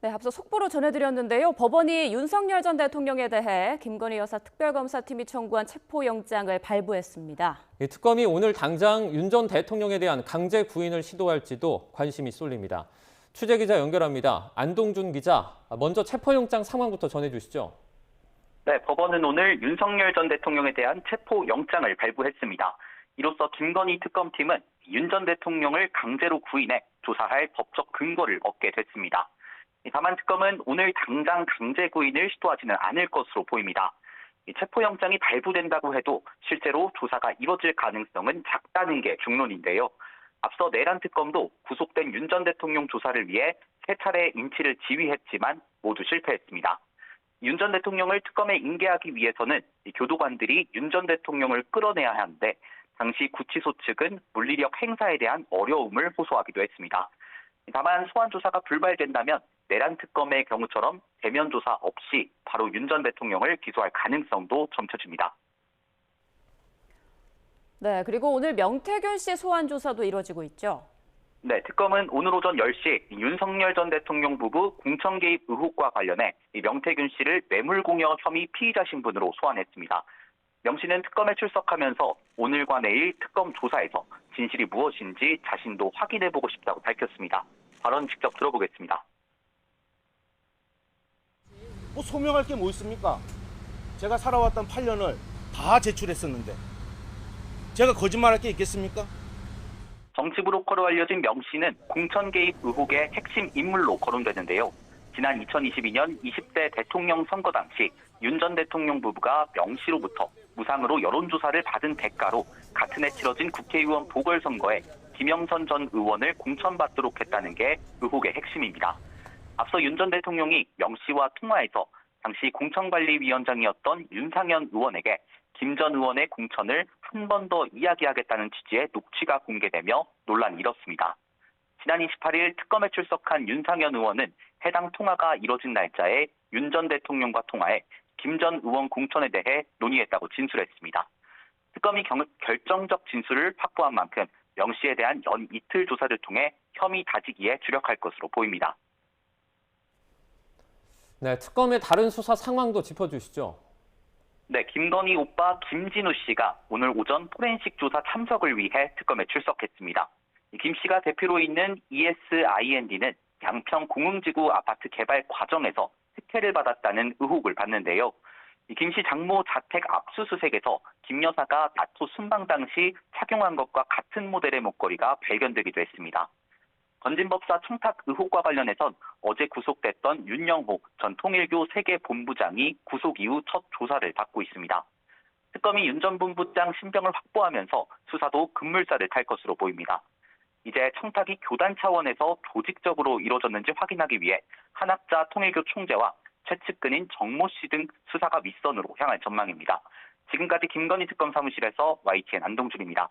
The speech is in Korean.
네, 앞서 속보로 전해드렸는데요. 법원이 윤석열 전 대통령에 대해 김건희 여사 특별검사팀이 청구한 체포영장을 발부했습니다. 이 특검이 오늘 당장 윤 전 대통령에 대한 강제 구인을 시도할지도 관심이 쏠립니다. 취재기자 연결합니다. 안동준 기자, 먼저 체포영장 상황부터 전해주시죠. 네, 법원은 오늘 윤석열 전 대통령에 대한 체포영장을 발부했습니다. 이로써 김건희 특검팀은 윤 전 대통령을 강제로 구인해 조사할 법적 근거를 얻게 됐습니다. 다만 특검은 오늘 당장 강제 구인을 시도하지는 않을 것으로 보입니다. 체포영장이 발부된다고 해도 실제로 조사가 이뤄질 가능성은 작다는 게 중론인데요. 앞서 내란 특검도 구속된 윤 전 대통령 조사를 위해 세 차례 인치를 지휘했지만 모두 실패했습니다. 윤 전 대통령을 특검에 인계하기 위해서는 교도관들이 윤 전 대통령을 끌어내야 하는데 당시 구치소 측은 물리력 행사에 대한 어려움을 호소하기도 했습니다. 다만 소환 조사가 불발된다면 내란 특검의 경우처럼 대면 조사 없이 바로 윤 전 대통령을 기소할 가능성도 점쳐집니다. 네, 그리고 오늘 명태균 씨 소환 조사도 이뤄지고 있죠. 네, 특검은 오늘 오전 10시 윤석열 전 대통령 부부 공천 개입 의혹과 관련해 명태균 씨를 뇌물공여 혐의 피의자 신분으로 소환했습니다. 명 씨는 특검에 출석하면서 오늘과 내일 특검 조사에서 진실이 무엇인지 자신도 확인해보고 싶다고 밝혔습니다. 발언 직접 들어보겠습니다. 뭐 소명할 게 뭐 있습니까? 제가 살아왔던 8년을 다 제출했었는데 제가 거짓말할 게 있겠습니까? 정치 브로커로 알려진 명 씨는 공천 개입 의혹의 핵심 인물로 거론되는데요. 지난 2022년 20대 대통령 선거 당시 윤 전 대통령 부부가 명 씨로부터 무상으로 여론조사를 받은 대가로 같은 해 치러진 국회의원 보궐선거에 김영선 전 의원을 공천받도록 했다는 게 의혹의 핵심입니다. 앞서 윤 전 대통령이 명 씨와 통화해서 당시 공천관리위원장이었던 윤상현 의원에게 김 전 의원의 공천을 한 번 더 이야기하겠다는 취지의 녹취가 공개되며 논란이 일었습니다. 지난 28일 특검에 출석한 윤상현 의원은 해당 통화가 이뤄진 날짜에 윤 전 대통령과 통화해 김 전 의원 공천에 대해 논의했다고 진술했습니다. 특검이 결정적 진술을 확보한 만큼 명 씨에 대한 연 이틀 조사를 통해 혐의 다지기에 주력할 것으로 보입니다. 네, 특검의 다른 수사 상황도 짚어주시죠. 네, 김건희 오빠 김진우 씨가 오늘 오전 포렌식 조사 참석을 위해 특검에 출석했습니다. 김 씨가 대표로 있는 ESIND는 양평 공흥지구 아파트 개발 과정에서 특혜를 받았다는 의혹을 받는데요. 김 씨 장모 자택 압수수색에서 김 여사가 나토 순방 당시 착용한 것과 같은 모델의 목걸이가 발견되기도 했습니다. 건진법사 청탁 의혹과 관련해선 어제 구속됐던 윤영호 전 통일교 세계본부장이 구속 이후 첫 조사를 받고 있습니다. 특검이 윤 전 본부장 신병을 확보하면서 수사도 급물살을 탈 것으로 보입니다. 이제 청탁이 교단 차원에서 조직적으로 이루어졌는지 확인하기 위해 한학자 통일교 총재와 최측근인 정모 씨 등 수사가 윗선으로 향할 전망입니다. 지금까지 김건희 특검 사무실에서 YTN 안동준입니다.